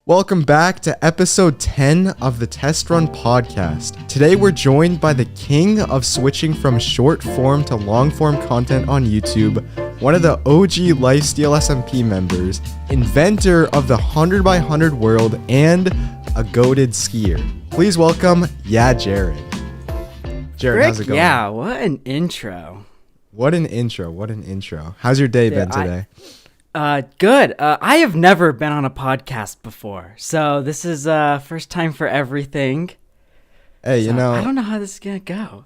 Welcome back to episode 10 of the Testrun podcast. Today we're joined by the king of switching from short form to long form content on YouTube, one of the OG Lifesteal SMP members, inventor of the 100x100 world, and a goated skier. Please welcome, Jaron. Jaron, how's it going? Yeah, what an intro. What an intro. How's your day been today? Good. I have never been on a podcast before, so this is first time for everything. Hey, I don't know how this is gonna go.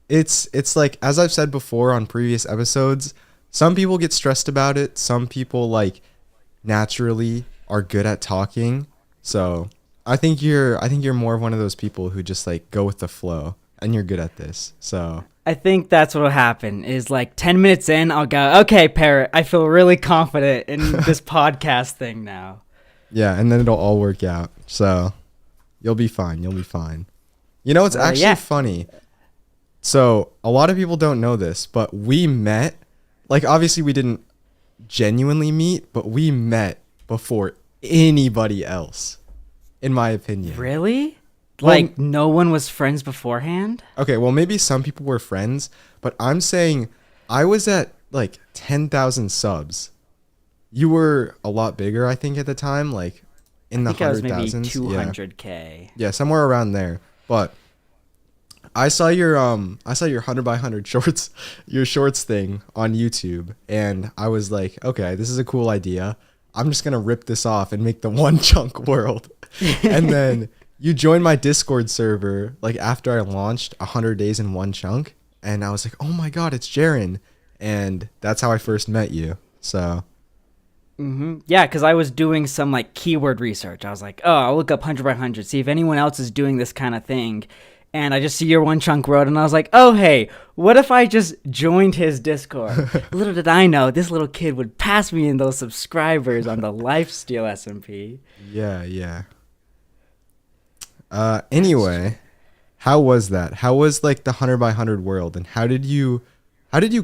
It's like, as I've said before on previous episodes, some people get stressed about it. Some people naturally are good at talking. So I think you're more of one of those people who just go with the flow, and you're good at this. So I think that's what'll happen is 10 minutes in, I'll go, okay, Parrot, I feel really confident in this podcast thing now. Yeah, and then it'll all work out. So you'll be fine. It's actually funny. So a lot of people don't know this, but we met, obviously we didn't genuinely meet, but we met before anybody else, in my opinion. Really? Well, No one was friends beforehand? Okay, well, maybe some people were friends, but I'm saying I was at 10,000 subs. You were a lot bigger, I think, at the time, in the 100,000s. I was maybe 200K. Yeah, somewhere around there. But I saw your 100x100 shorts, your shorts thing on YouTube, and I was like, okay, this is a cool idea. I'm just gonna rip this off and make the one chunk world. And then you joined my Discord server after I launched 100 days in one chunk, and I was like, oh my god, it's Jaron. And that's how I first met you. So Yeah, because I was doing some keyword research. I was like, oh, I'll look up 100x100, see if anyone else is doing this kind of thing. And I just see your one chunk world, and I was like, oh, hey, what if I just joined his Discord? Little did I know, this little kid would pass me in those subscribers on the Lifesteal SMP. Yeah. Anyway, how was that? How was the 100x100 world, and how did you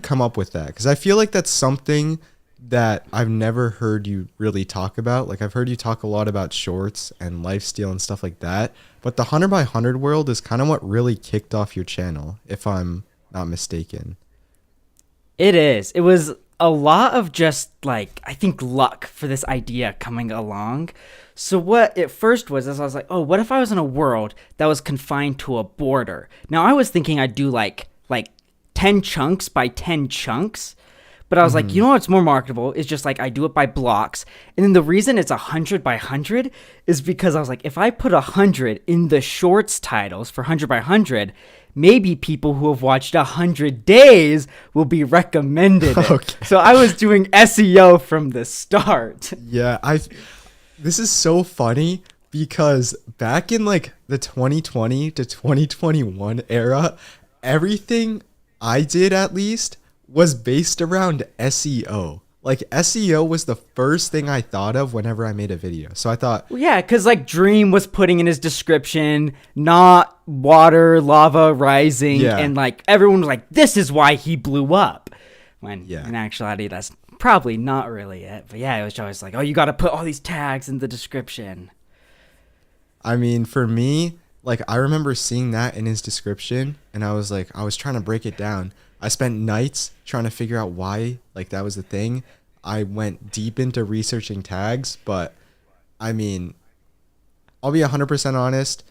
come up with that? Because I feel like that's something that I've never heard you really talk about. I've heard you talk a lot about shorts and lifesteal and stuff like that, but the 100x100 world is kind of what really kicked off your channel, if I'm not mistaken. It is. It was a lot of just I think luck for this idea coming along. So what it first was is I was like, oh, what if I was in a world that was confined to a border? Now I was thinking I'd do like 10 chunks by 10 chunks, but I was like, you know what's more marketable is just I do it by blocks. And then the reason it's 100x100 is because I was like, if I put 100 in the shorts titles for 100x100, maybe people who have watched 100 days will be recommended it. Okay. So I was doing SEO from the start. Yeah, this is so funny because back in the 2020 to 2021 era, everything I did at least was based around SEO. SEO was the first thing I thought of whenever I made a video. So I thought, well, yeah, because Dream was putting in his description, not water, lava rising, yeah. and everyone was like, this is why he blew up. When Yeah. in actuality, that's probably not really it. But yeah, it was always oh, you got to put all these tags in the description. I mean, for me, I remember seeing that in his description, and I was I was trying to break it down. I spent nights trying to figure out why that was the thing. I went deep into researching tags, but I mean, I'll be 100% honest.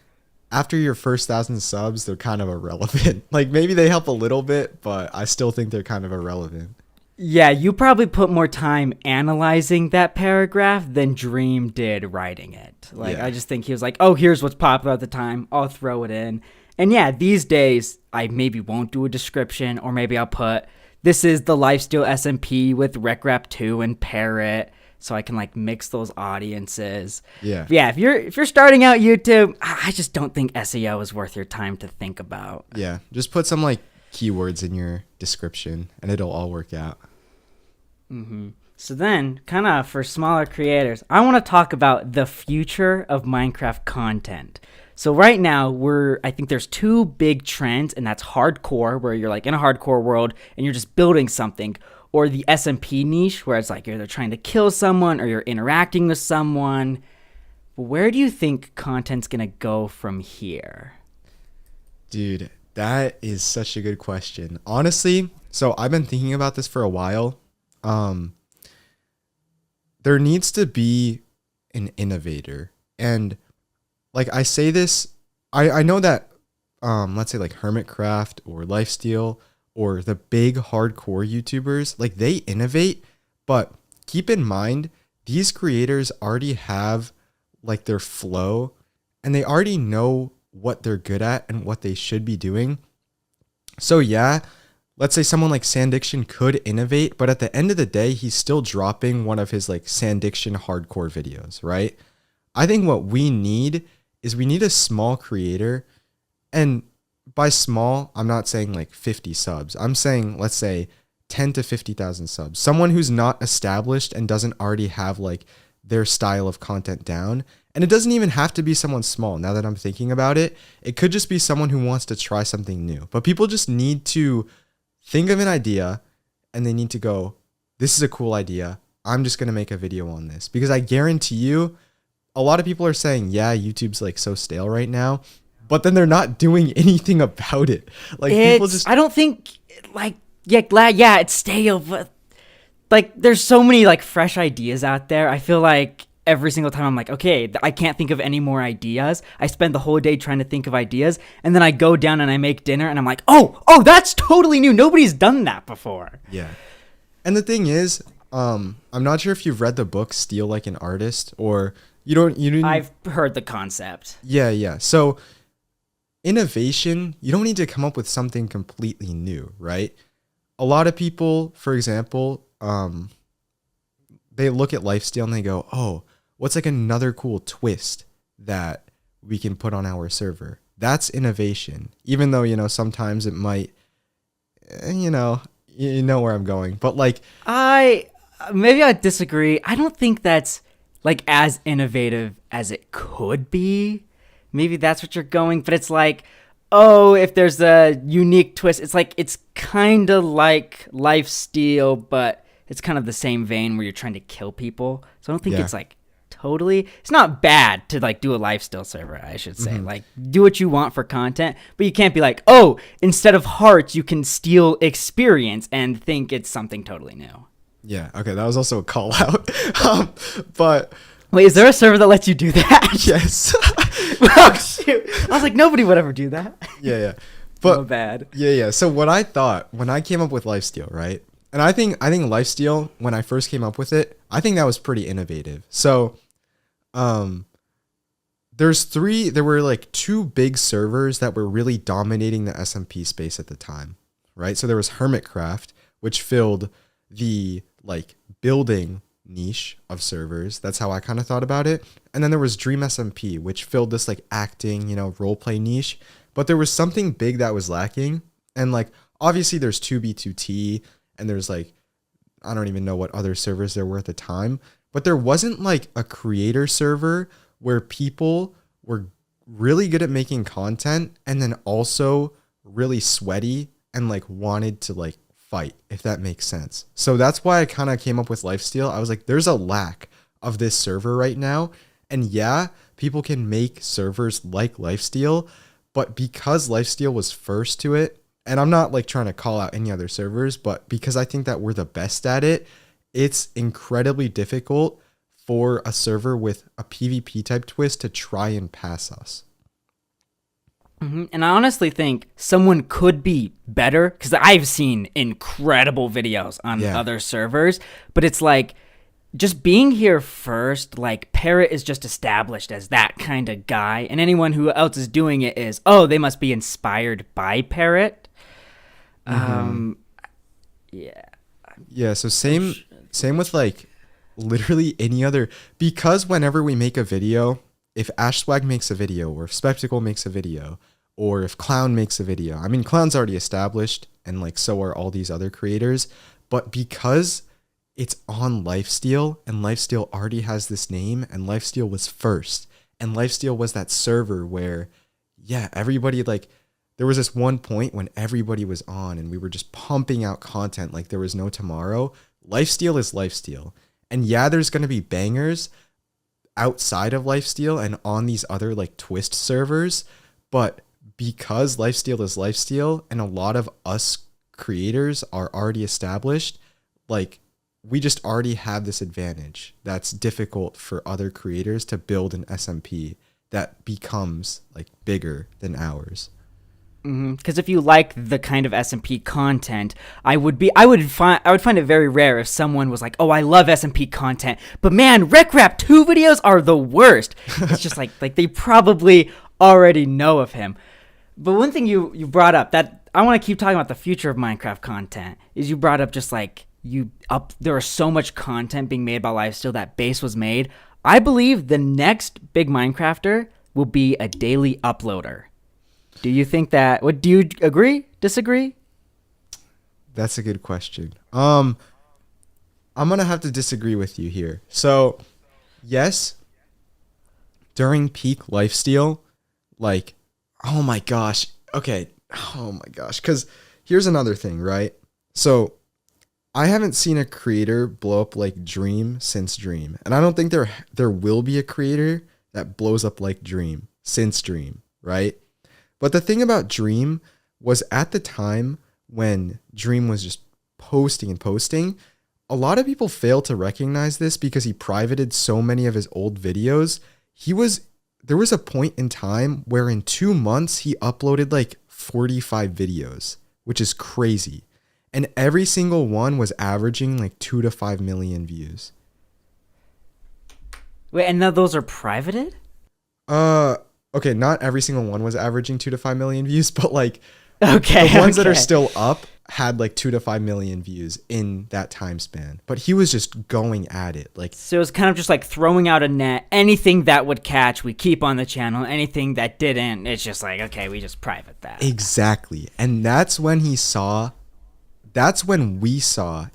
After your first 1,000 subs, they're kind of irrelevant. Maybe they help a little bit, but I still think they're kind of irrelevant. Yeah, you probably put more time analyzing that paragraph than Dream did writing it. Yeah. I just think he was oh, here's what's popular at the time. I'll throw it in. And yeah, these days, I maybe won't do a description, or maybe I'll put, this is the Lifesteal SMP with RecRap 2 and Parrot, so I can mix those audiences. Yeah. But yeah, if you're starting out YouTube, I just don't think SEO is worth your time to think about. Yeah, just put some keywords in your description, and it'll all work out. So then, kind of for smaller creators, I want to talk about the future of Minecraft content. So right now, I think there's two big trends, and that's hardcore, where you're in a hardcore world and you're just building something, or the SMP niche, where it's you're either trying to kill someone or you're interacting with someone. But where do you think content's gonna go from here? Dude, that is such a good question. Honestly, so I've been thinking about this for a while. Um, there needs to be an innovator. And like I say this, I know that let's say like Hermitcraft or Lifesteal or the big hardcore YouTubers, like they innovate, but keep in mind these creators already have like their flow and they already know what they're good at and what they should be doing. So yeah, let's say someone like Sandiction could innovate, but at the end of the day, he's still dropping one of his like Sandiction hardcore videos, right? I think what we need is we need a small creator. And by small, I'm not saying like 50 subs. I'm saying, let's say 10 to 50,000 subs. Someone who's not established and doesn't already have like their style of content down. And it doesn't even have to be someone small. Now that I'm thinking about it, it could just be someone who wants to try something new. But people just need to think of an idea and they need to go, this is a cool idea. I'm just going to make a video on this. Because I guarantee you, a lot of people are saying, yeah, YouTube's like so stale right now. But then they're not doing anything about it. Like people just, I don't think like yeah, it's stale, but like there's so many like fresh ideas out there. I feel like every single time I'm like, okay, I can't think of any more ideas. I spend the whole day trying to think of ideas, and then I go down and I make dinner, and I'm like, oh, that's totally new. Nobody's done that before. yeah. And the thing is, I'm not sure if you've read the book Steal Like an Artist, or you didn't. I've heard the concept. Yeah. So innovation, you don't need to come up with something completely new, right? A lot of people, for example, they look at Lifesteal and they go, oh, what's like another cool twist that we can put on our server? That's innovation. Even though, sometimes it might, you know where I'm going. But like, Maybe I disagree. I don't think that's like as innovative as it could be. Maybe that's what you're going, but it's like, oh, if there's a unique twist, it's like, it's kind of like Lifesteal, but it's kind of the same vein where you're trying to kill people. So I don't think it's like totally, it's not bad to like do a Lifesteal server, I should say. Like do what you want for content, but you can't be like, oh, instead of hearts, you can steal experience and think it's something totally new. Yeah. Okay. That was also a call out. But wait, is there a server that lets you do that? yes. Oh, shoot. I was like, nobody would ever do that. Yeah. But so bad. Yeah. So what I thought when I came up with Lifesteal, right? And I think Lifesteal, when I first came up with it, I think that was pretty innovative. So, there were like two big servers that were really dominating the SMP space at the time, right? So there was Hermitcraft, which filled the like building niche of servers. That's how I kind of thought about it. And then there was Dream SMP, which filled this like acting, role play niche. But there was something big that was lacking. And like, obviously there's 2B2T and there's like, I don't even know what other servers there were at the time, but there wasn't like a creator server where people were really good at making content and then also really sweaty and like wanted to like fight, if that makes sense. So that's why I kind of came up with Lifesteal. I was like, there's a lack of this server right now. And yeah, people can make servers like Lifesteal, but because Lifesteal was first to it, and I'm not like trying to call out any other servers, but because I think that we're the best at it, it's incredibly difficult for a server with a PvP type twist to try and pass us. And I honestly think someone could be better, because I've seen incredible videos on other servers, but it's like, just being here first, like Parrot is just established as that kind of guy, and anyone who else is doing it is, oh, they must be inspired by Parrot. Yeah, so same with like literally any other, because whenever we make a video, if Ashswag makes a video, or if Spectacle makes a video, or if Clown makes a video, I mean, Clown's already established, and like so are all these other creators, but because it's on Lifesteal, and Lifesteal already has this name, and Lifesteal was first, and Lifesteal was that server where, yeah, everybody like, there was this one point when everybody was on and we were just pumping out content like there was no tomorrow. Lifesteal is Lifesteal. And yeah, there's going to be bangers. outside of Lifesteal and on these other like Twist servers, but because Lifesteal is Lifesteal and a lot of us creators are already established, like we just already have this advantage that's difficult for other creators to build an SMP that becomes like bigger than ours. Because if you like the kind of SMP content, I would find it very rare if someone was like, "Oh, I love SMP content, but man, Rec Rap 2 videos are the worst." It's just like they probably already know of him. But one thing you brought up that I want to keep talking about the future of Minecraft content is you brought up just like there is so much content being made about Lifesteal that base was made. I believe the next big Minecrafter will be a daily uploader. Do you think that? Do you agree? Disagree? That's a good question. I'm gonna have to disagree with you here. So, yes, during peak Lifesteal, like, oh my gosh, okay, oh my gosh, because here's another thing, right? So, I haven't seen a creator blow up like Dream since Dream, and I don't think there will be a creator that blows up like Dream since Dream, right? But the thing about Dream was at the time when Dream was just posting and posting, a lot of people fail to recognize this because he privated so many of his old videos. There was a point in time where in 2 months he uploaded like 45 videos, which is crazy. And every single one was averaging like 2 to 5 million views. Wait, and now those are privated? Okay, not every single one was averaging 2 to 5 million views, but like the ones that are still up had like 2 to 5 million views in that time span. But he was just going at it. Like, so it was kind of just like throwing out a net. Anything that would catch, we keep on the channel. Anything that didn't, it's just like, okay, we just private that. Exactly. And that's when we saw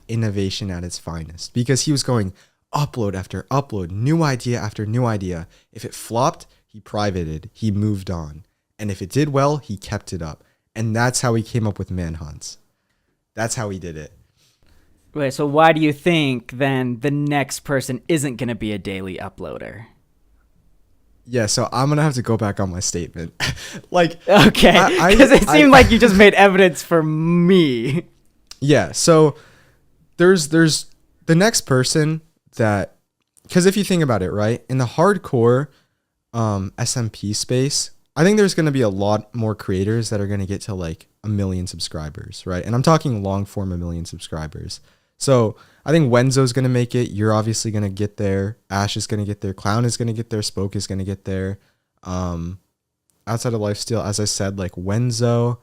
innovation at its finest, because he was going upload after upload, new idea after new idea. If it flopped, he privated, he moved on. And if it did well, he kept it up. And that's how he came up with manhunts. That's how he did it. Wait, so why do you think then the next person isn't going to be a daily uploader? Yeah, so I'm going to have to go back on my statement. Like, okay, because it seemed like you just made evidence for me. Yeah, so there's the next person that, because if you think about it, right, in the hardcore SMP space, I think there's going to be a lot more creators that are going to get to like 1 million subscribers, right? And I'm talking long form 1 million subscribers. So I think Wenzo's going to make it. You're obviously going to get there. Ash is going to get there. Clown is going to get there. Spoke is going to get there. Outside of Lifesteal, as I said, like Wenzo,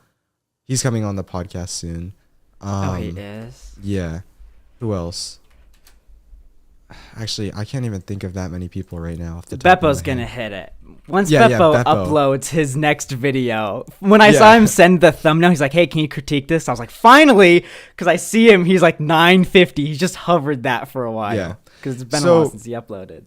he's coming on the podcast soon. He is? Yeah. Who else? Actually, I can't even think of that many people right now. Off the top Beppo's of my gonna head. hit it. Once Beppo uploads his next video, when I saw him send the thumbnail, he's like, "Hey, can you critique this?" I was like, "Finally!" Because I see him, he's like 950. He's just hovered that for a while. Yeah, because it's been a while since he uploaded.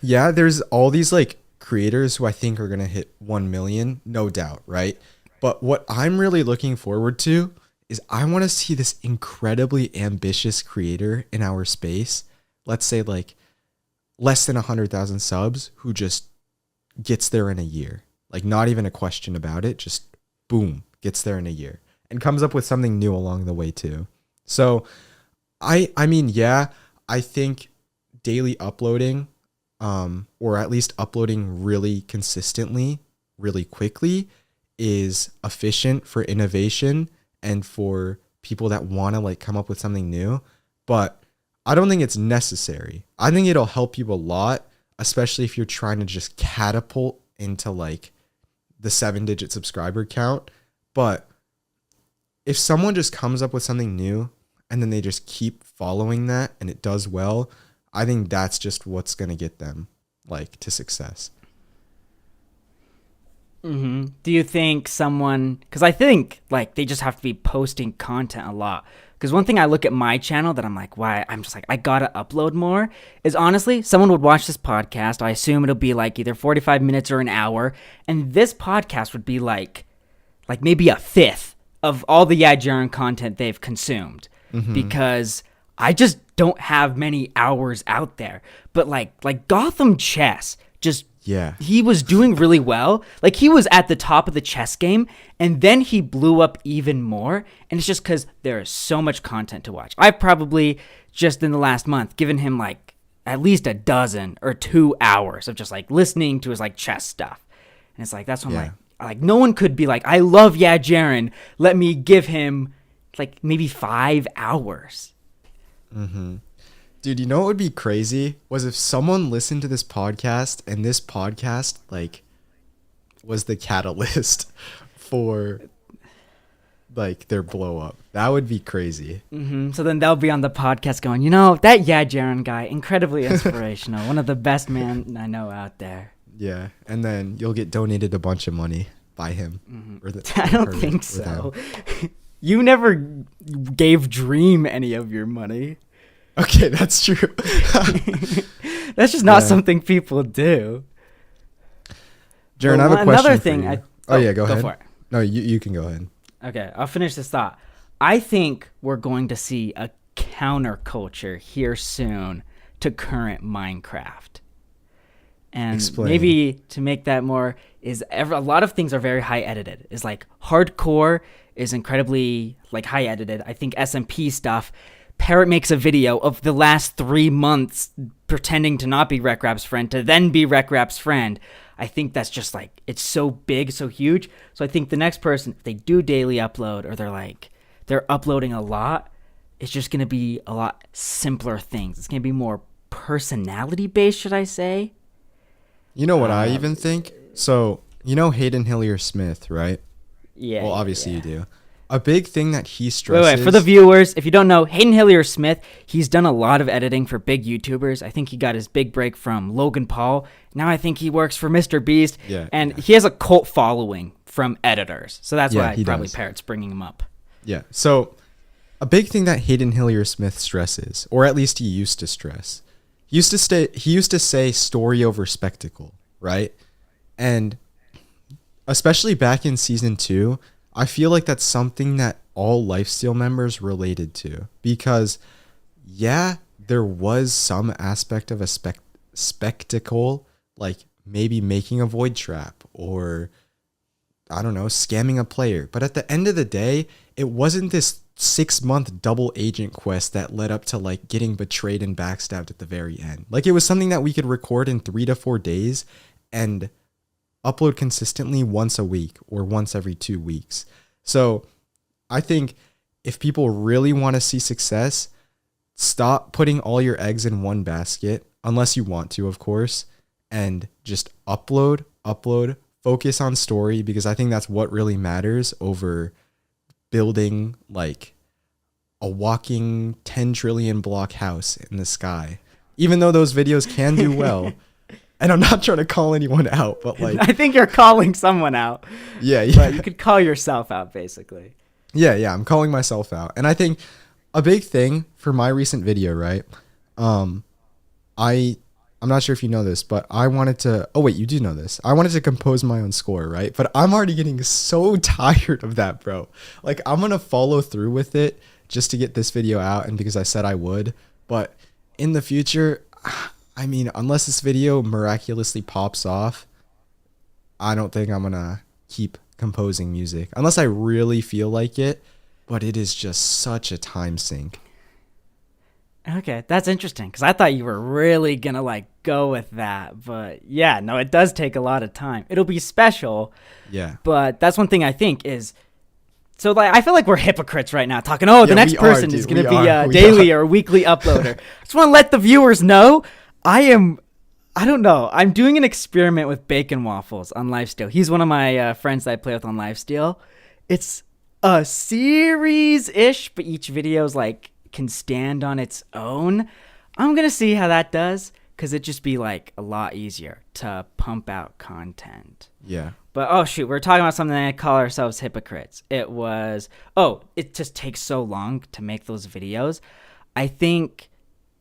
Yeah, there's all these like creators who I think are gonna hit 1 million, no doubt, right? But what I'm really looking forward to is I want to see this incredibly ambitious creator in our space. Let's say like less than 100,000 subs who just gets there in a year. Like not even a question about it. Just boom, gets there in a year and comes up with something new along the way too. So I mean, yeah, I think daily uploading, or at least uploading really consistently, really quickly is efficient for innovation and for people that want to like come up with something new. But I don't think it's necessary. I think it'll help you a lot, especially if you're trying to just catapult into like the 7-digit subscriber count. But if someone just comes up with something new and then they just keep following that and it does well, I think that's just what's going to get them like to success. Mm-hmm. Do you think someone, because I think like they just have to be posting content a lot. Because one thing I look at my channel that I'm like, why I'm just like, I gotta upload more, is honestly, someone would watch this podcast. I assume it'll be like either 45 minutes or an hour. And this podcast would be like maybe a fifth of all the Jaron content they've consumed. Mm-hmm. Because I just don't have many hours out there. But like Gotham Chess, just Yeah. he was doing really well. Like he was at the top of the chess game, and then he blew up even more. And it's just because there is so much content to watch. I've probably just in the last month given him like at least a dozen or 2 hours of just like listening to his like chess stuff. And it's like that's what I'm like no one could be like, I love Jaron. Let me give him like maybe 5 hours. Mm-hmm. Dude, you know what would be crazy was if someone listened to this podcast and this podcast like was the catalyst for like their blow up. That would be crazy. Mm-hmm. So then they'll be on the podcast going, you know, that Jaron guy, incredibly inspirational. One of the best men I know out there. Yeah, and then you'll get donated a bunch of money by him. Mm-hmm. Or I don't think so. You never gave Dream any of your money. Okay, that's true. That's just not something people do. Jaron, I have a question another for thing. you. Go ahead. For it. No, you can go ahead. Okay, I'll finish this thought. I think we're going to see a counterculture here soon to current Minecraft. And Explain. maybe to make that more is a lot of things are very high edited. Is like hardcore is incredibly like high edited. I think SMP stuff. Parrot makes a video of the last 3 months pretending to not be RecRap's friend to then be RecRap's friend. I think that's just like, it's so big, so huge. So I think the next person, if they do daily upload or they're uploading a lot, it's just going to be a lot simpler things. It's going to be more personality based, should I say? You know what I even think? So, you know Hayden Hillier-Smith, right? Yeah. Well, obviously yeah. you do. A big thing that he stresses... Wait, for the viewers, if you don't know, Hayden Hillier-Smith, he's done a lot of editing for big YouTubers. I think he got his big break from Logan Paul. Now I think he works for Mr. Beast. And he has a cult following from editors. So that's why probably Parrot's bringing him up. Yeah, so a big thing that Hayden Hillier-Smith stresses, or at least he used to stress, he used to say story over spectacle, right? And especially back in season 2, I feel like that's something that all Lifesteal members related to, because there was some aspect of a spectacle, like maybe making a void trap or I don't know, scamming a player. But at the end of the day, it wasn't this 6-month double agent quest that led up to like getting betrayed and backstabbed at the very end. Like it was something that we could record in 3 to 4 days and upload consistently once a week or once every 2 weeks. So I think if people really want to see success, stop putting all your eggs in one basket, unless you want to, of course, and just upload, focus on story, because I think that's what really matters over building like a walking 10 trillion block house in the sky. Even though those videos can do well, and I'm not trying to call anyone out, but like... I think you're calling someone out. Yeah. But you could call yourself out, basically. Yeah, I'm calling myself out. And I think a big thing for my recent video, right? I'm not sure if you know this, but I wanted to... Oh, wait, you do know this. I wanted to compose my own score, right? But I'm already getting so tired of that, bro. Like, I'm going to follow through with it just to get this video out and because I said I would. But in the future... I mean, unless this video miraculously pops off, I don't think I'm going to keep composing music. Unless I really feel like it, but it is just such a time sink. Okay, that's interesting, because I thought you were really going to, like, go with that. But, yeah, no, it does take a lot of time. It'll be special. Yeah. But that's one thing I think is... So, like, I feel like we're hypocrites right now, talking, the next person is going to be a daily or weekly uploader. I just want to let the viewers know... I don't know. I'm doing an experiment with Bacon Waffles on Lifesteal. He's one of my friends that I play with on Lifesteal. It's a series-ish, but each video's like can stand on its own. I'm going to see how that does, because it'd just be like a lot easier to pump out content. Yeah. But, oh, shoot, we're talking about something that I call ourselves hypocrites. It was, it just takes so long to make those videos. I think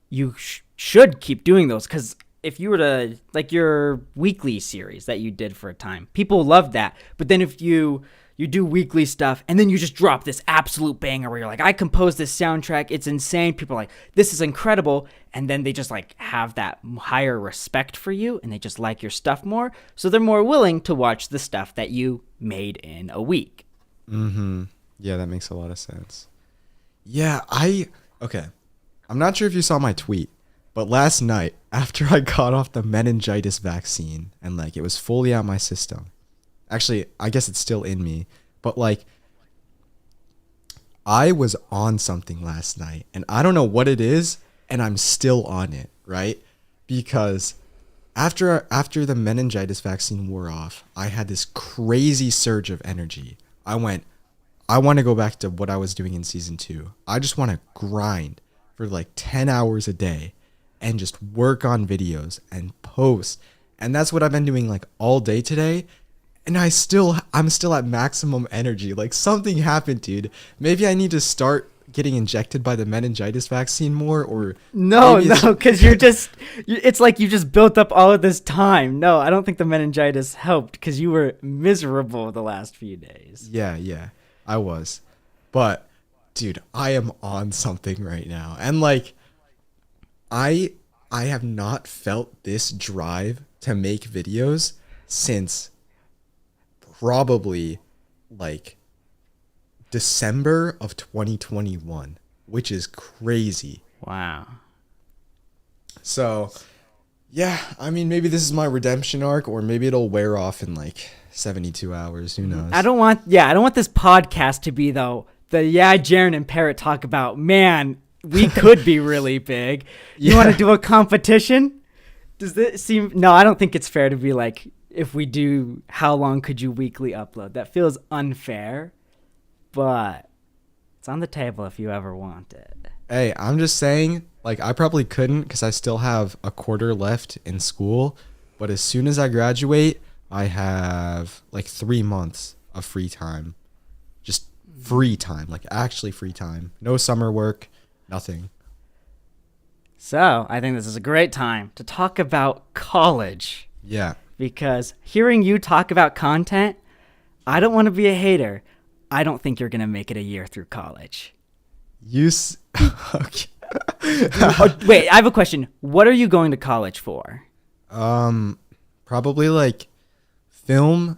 you should keep doing those, because if you were to, like your weekly series that you did for a time, people loved that. But then if you you do weekly stuff, and then you just drop this absolute banger where you're like, I composed this soundtrack, it's insane, people are like, this is incredible, and then they just like have that higher respect for you, and they just like your stuff more, so they're more willing to watch the stuff that you made in a week. Yeah, that makes a lot of sense. Yeah, okay. I'm not sure if you saw my tweet, but last night, after I got off the meningitis vaccine and like it was fully out my system, actually, I guess it's still in me, but like I was on something last night and I don't know what it is and I'm still on it, right? Because after the meningitis vaccine wore off, I had this crazy surge of energy. I want to go back to what I was doing in season 2. I just want to grind for like 10 hours a day and just work on videos and post. And that's what I've been doing like all day today. And I'm still at maximum energy. Like something happened, dude. Maybe I need to start getting injected by the meningitis vaccine more, or no, because it's like you just built up all of this time. No, I don't think the meningitis helped because you were miserable the last few days. Yeah, I was. But dude, I am on something right now. And like I have not felt this drive to make videos since probably like December of 2021, which is crazy. Wow. So, yeah, I mean, maybe this is my redemption arc, or maybe it'll wear off in like 72 hours. Who knows? I don't want this podcast to be Jaron and Parrot talk about, man, we could be really big. You want to do a competition? Does this seem... No, I don't think it's fair to be like, if we do, how long could you weekly upload? That feels unfair, but it's on the table if you ever want it. Hey, I'm just saying, like, I probably couldn't because I still have a quarter left in school, but as soon as I graduate, I have like 3 months of free time. Just free time, like actually free time. No summer work, nothing. So I think this is a great time to talk about college. Yeah. Because hearing you talk about content, I don't want to be a hater. I don't think you're going to make it a year through college. Okay. Wait, I have a question. What are you going to college for? Probably like film,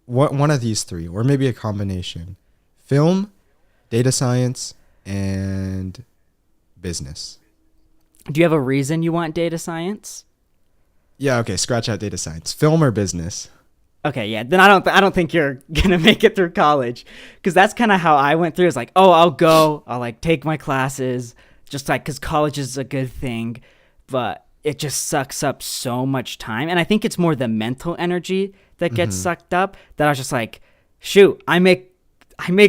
one of these three, or maybe a combination. Film, data science, and business. Do you have a reason you want data science? Yeah, okay, scratch out data science. Film or business? Okay, yeah, then I don't think you're gonna make it through college, because that's kind of how I went through. It's like, oh, I'll like take my classes, just like, because college is a good thing, but it just sucks up so much time, and I think it's more the mental energy that gets sucked up. That I was just like, shoot, I make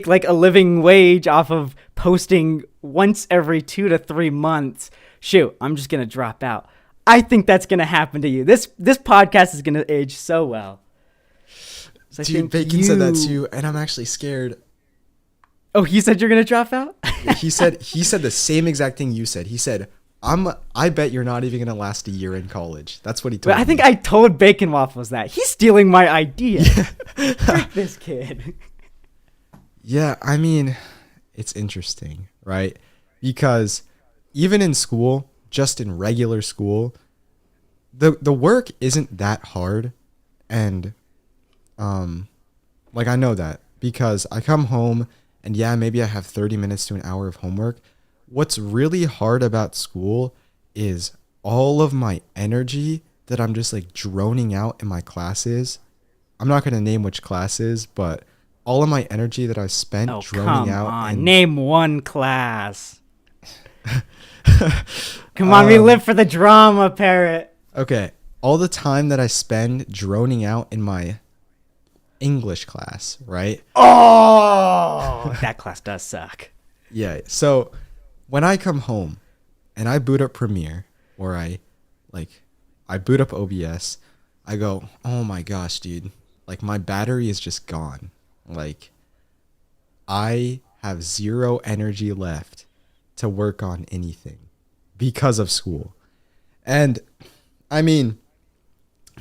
like a living wage off of posting once every 2 to 3 months. Shoot, I'm just gonna drop out. I think that's gonna happen to you. This podcast is gonna age so well. So dude, Bacon said that too, and I'm actually scared. Oh, he said you're gonna drop out? he said the same exact thing you said. He said, I bet you're not even gonna last a year in college. That's what he told me. I think I told Bacon Waffles that. He's stealing my idea. Frick this kid. Yeah, I mean, it's interesting, right? Because even in school, just in regular school, the work isn't that hard, and like I know that because I come home and yeah, maybe I have 30 minutes to an hour of homework. What's really hard about school is all of my energy that I'm just like droning out in my classes. I'm not going to name which classes, but all of my energy that I spent droning out. On. Name one class. Come on, we live for the drama, Parrot. Okay. All the time that I spend droning out in my English class, right? Oh, that class does suck. Yeah. So when I come home and I boot up Premiere, or I boot up OBS, I go, oh my gosh, dude, like my battery is just gone. Like I have zero energy left to work on anything because of school. And I mean,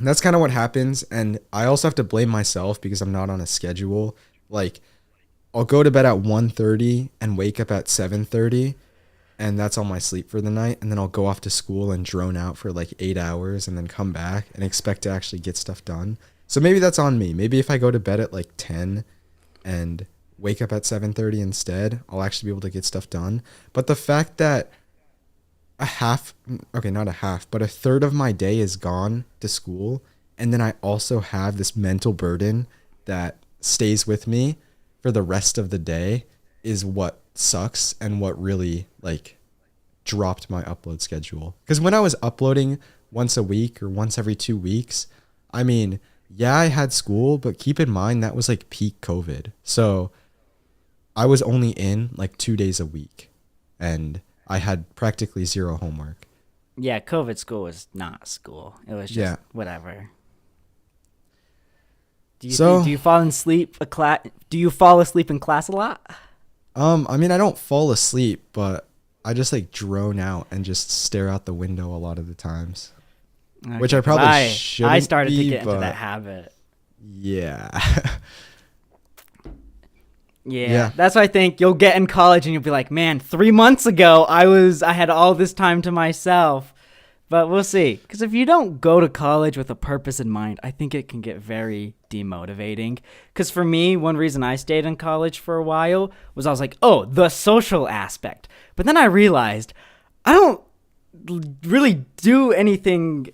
that's kind of what happens. And I also have to blame myself because I'm not on a schedule Like, I'll go to bed at 1:30 and wake up at 7:30, and that's all my sleep for the night. And then I'll go off to school and drone out for like 8 hours and then come back and expect to actually get stuff done. So maybe that's on me. Maybe if I go to bed at like 10 and wake up at 7:30 instead, I'll actually be able to get stuff done. But the fact that not a half, but a third of my day is gone to school, and then I also have this mental burden that stays with me for the rest of the day is what sucks and what really like dropped my upload schedule. Because when I was uploading once a week or once every 2 weeks, I mean, yeah, I had school, but keep in mind that was like peak COVID. So I was only in like 2 days a week and I had practically zero homework. Yeah, COVID school was not school. It was just whatever. Do you fall asleep Do you fall asleep in class a lot? I mean, I don't fall asleep, but I just like drone out and just stare out the window a lot of the times, Okay, which I probably shouldn't. I started be, to get into but that habit. Yeah. Yeah, that's what I think. You'll get in college and you'll be like, man, 3 months ago I had all this time to myself. But we'll see. Because if you don't go to college with a purpose in mind, I think it can get very demotivating. Because for me, one reason I stayed in college for a while was I was like, oh, the social aspect. But then I realized I don't really do anything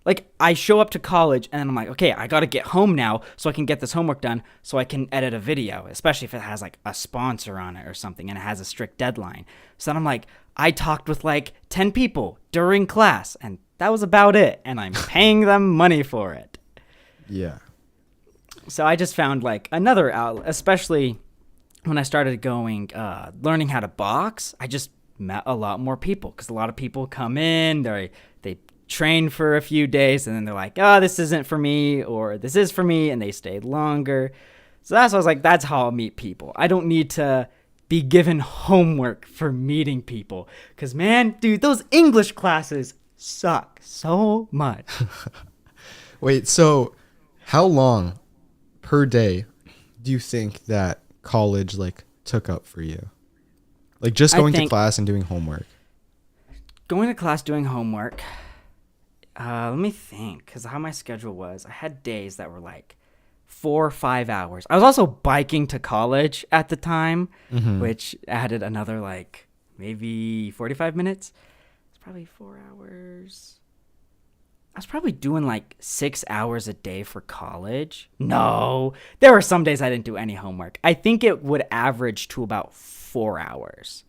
like I show up to college and I'm like, okay, I got to get home now so I can get this homework done so I can edit a video, especially if it has like a sponsor on it or something and it has a strict deadline. So then I'm like, I talked with like 10 people during class and that was about it. And I'm paying them money for it. Yeah. So I just found like another outlet, especially when I started learning how to box. I just met a lot more people because a lot of people come in, they train for a few days and then they're like, oh, this isn't for me or this is for me, and they stayed longer. So that's why I was like, that's how I'll meet people. I don't need to be given homework for meeting people because, man, dude, those English classes suck so much. Wait, so how long per day do you think that college like took up for you? Like just going to class and doing homework? Going to class, doing homework. Let me think, because how my schedule was, I had days that were like 4 or 5 hours. I was also biking to college at the time, which added another like maybe 45 minutes. It's probably 4 hours. I was probably doing like 6 hours a day for college. No, there were some days I didn't do any homework. I think it would average to about 4 hours.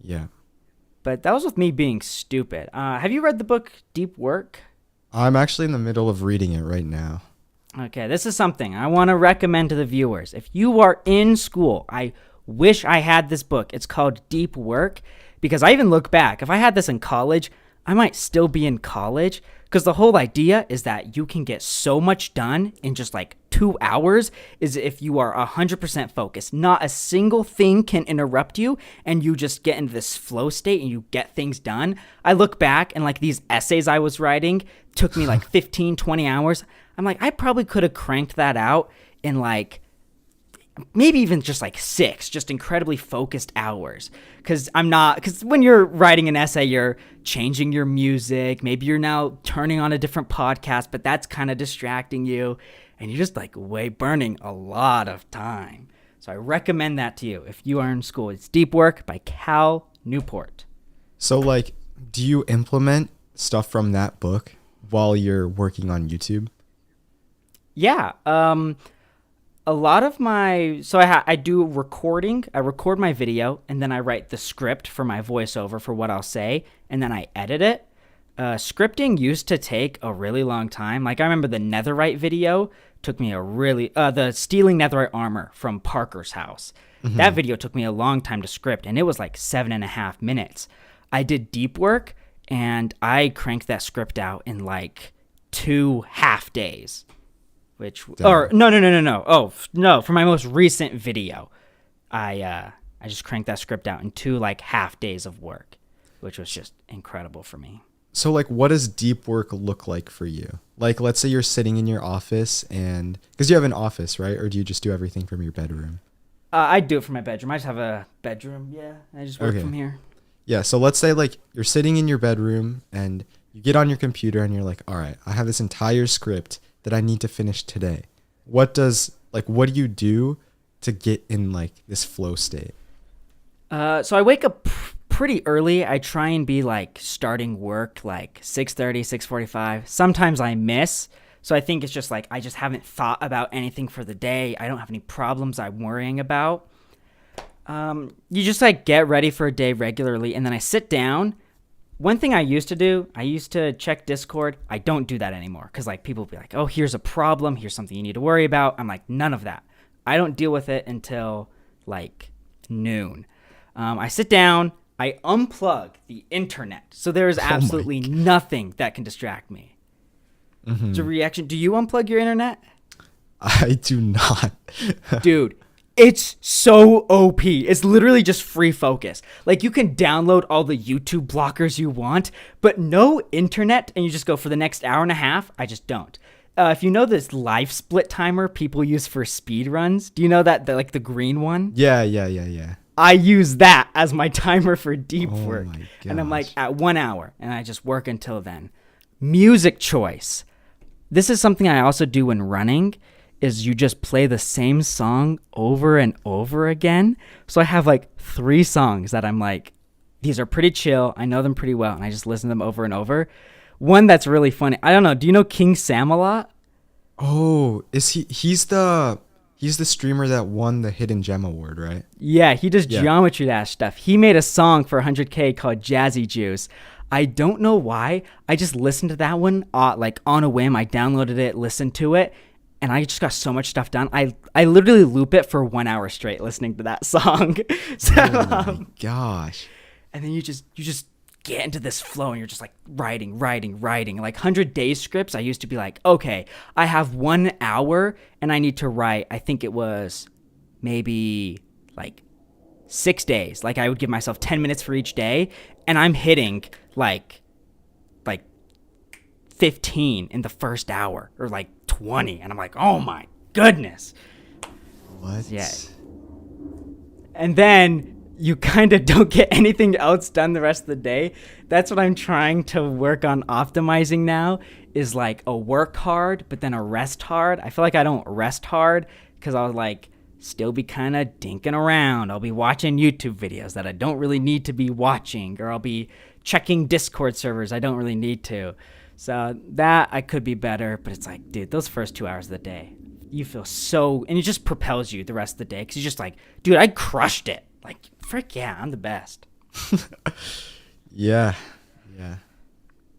Yeah. But that was with me being stupid. Have you read the book Deep Work? I'm actually in the middle of reading it right now. Okay, this is something I want to recommend to the viewers. If you are in school, I wish I had this book. It's called Deep Work because I even look back. If I had this in college, I might still be in college because the whole idea is that you can get so much done in just like 2 hours is if you are 100% focused. Not a single thing can interrupt you and you just get into this flow state and you get things done. I look back and like these essays I was writing took me like 15, 20 hours. I'm like, I probably could have cranked that out in like maybe even just like 6 just incredibly focused hours. Because when you're writing an essay, you're changing your music. Maybe you're now turning on a different podcast, but that's kind of distracting you. And you're just like burning a lot of time. So I recommend that to you if you are in school. It's Deep Work by Cal Newport. So like, do you implement stuff from that book while you're working on YouTube? Yeah. A lot of I do recording. I record my video and then I write the script for my voiceover for what I'll say and then I edit it. Scripting used to take a really long time. Like I remember the netherite video took me the stealing netherite armor from Parker's house. Mm-hmm. That video took me a long time to script and it was like 7.5 minutes. I did Deep Work and I cranked that script out in like 2 half days. No. Oh, no. For my most recent video, I just cranked that script out in 2 like half days of work, which was just incredible for me. So like, what does deep work look like for you? Like, let's say you're sitting in your office and because you have an office, right? Or do you just do everything from your bedroom? I do it from my bedroom. I just have a bedroom. Yeah, I just work Okay. from here. Yeah. So let's say like you're sitting in your bedroom and you get on your computer and you're like, all right, I have this entire script that I need to finish today. What do you do to get in like this flow state? So I wake up pretty early. I try and be like starting work like 6:30, 6:45. Sometimes I miss. So I think it's just like I just haven't thought about anything for the day. I don't have any problems I'm worrying about. You just like get ready for a day regularly, and then I sit down. One thing I used to do, I used to check Discord. I don't do that anymore because like people will be like, "Oh, here's a problem. Here's something you need to worry about." I'm like, none of that. I don't deal with it until like noon. I sit down. I unplug the internet, so there is absolutely nothing that can distract me. Mm-hmm. It's a reaction. Do you unplug your internet? I do not. Dude, it's so OP. It's literally just free focus. Like you can download all the YouTube blockers you want, but no internet, and you just go for the next hour and a half. I just don't. If you know this life split timer people use for speed runs, do you know that like the green one? Yeah. I use that as my timer for deep work. My And I'm like gosh. at 1 hour, and I just work until then. Music choice. This is something I also do when running, is you just play the same song over and over again. So I have like 3 songs that I'm like, these are pretty chill. I know them pretty well, and I just listen to them over and over. One that's really funny. I don't know. Do you know King Sam a lot? Oh, is he's the streamer that won the Hidden Gem Award, right? Yeah, he does Yeah. Geometry Dash stuff. He made a song for 100K called Jazzy Juice. I don't know why. I just listened to that one like on a whim. I downloaded it, listened to it, and I just got so much stuff done. I literally loop it for 1 hour straight listening to that song. So, Oh my gosh. and then you just get into this flow, and you're just like writing. Like 100 days scripts, I used to be like, okay, I have 1 hour and I need to write, I think it was maybe like 6 days. Like I would give myself 10 minutes for each day, and I'm hitting like 15 in the first hour or like 20. And I'm like, oh my goodness. What? Yeah. And then you kind of don't get anything else done the rest of the day. That's what I'm trying to work on optimizing now, is like a work hard, but then a rest hard. I feel like I don't rest hard because I'll like still be kind of dinking around. I'll be watching YouTube videos that I don't really need to be watching, or I'll be checking Discord servers I don't really need to. So that I could be better, but it's like, dude, those first 2 hours of the day, you feel so, and it just propels you the rest of the day because you're just like, dude, I crushed it. Like, frick yeah, I'm the best. Yeah.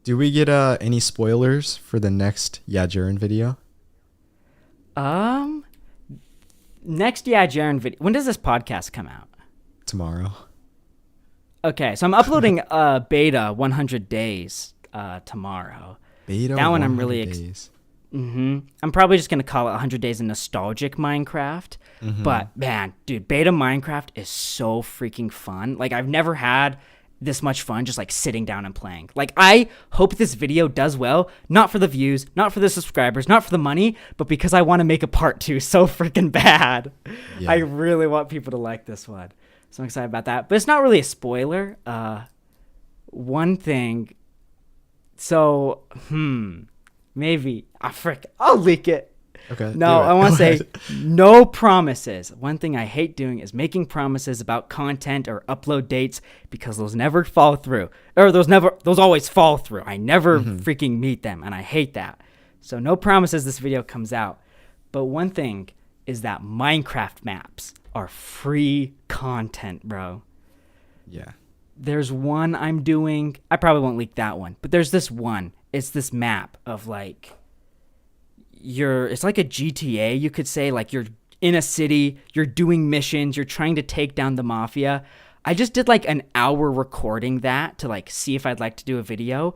Do we get any spoilers for the next Jaron video? Next Jaron video. When does this podcast come out? Tomorrow. Okay, so I'm uploading beta 100 days tomorrow. Beta That one I'm 100 really days. I'm probably just gonna call it 100 days of nostalgic Minecraft. But man, dude, beta Minecraft is so freaking fun. Like I've never had this much fun just like sitting down and playing. Like I hope this video does well, not for the views, not for the subscribers, not for the money, but because I want to make a part 2 so freaking bad. Yeah. I really want people to like this one. So I'm excited about that. But it's not really a spoiler. One thing. So, maybe. I'll leak it. Okay. No, do it. I want Go to say ahead. no promises. One thing I hate doing is making promises about content or upload dates because those never fall through. Or those always fall through. I never freaking meet them, and I hate that. So no promises this video comes out. But one thing is that Minecraft maps are free content, bro. Yeah. There's one I'm doing. I probably won't leak that one, but there's this one. It's this map of like it's like a GTA, you could say. Like you're in a city, you're doing missions, you're trying to take down the mafia. I just did like an hour recording that to like see if I'd like to do a video.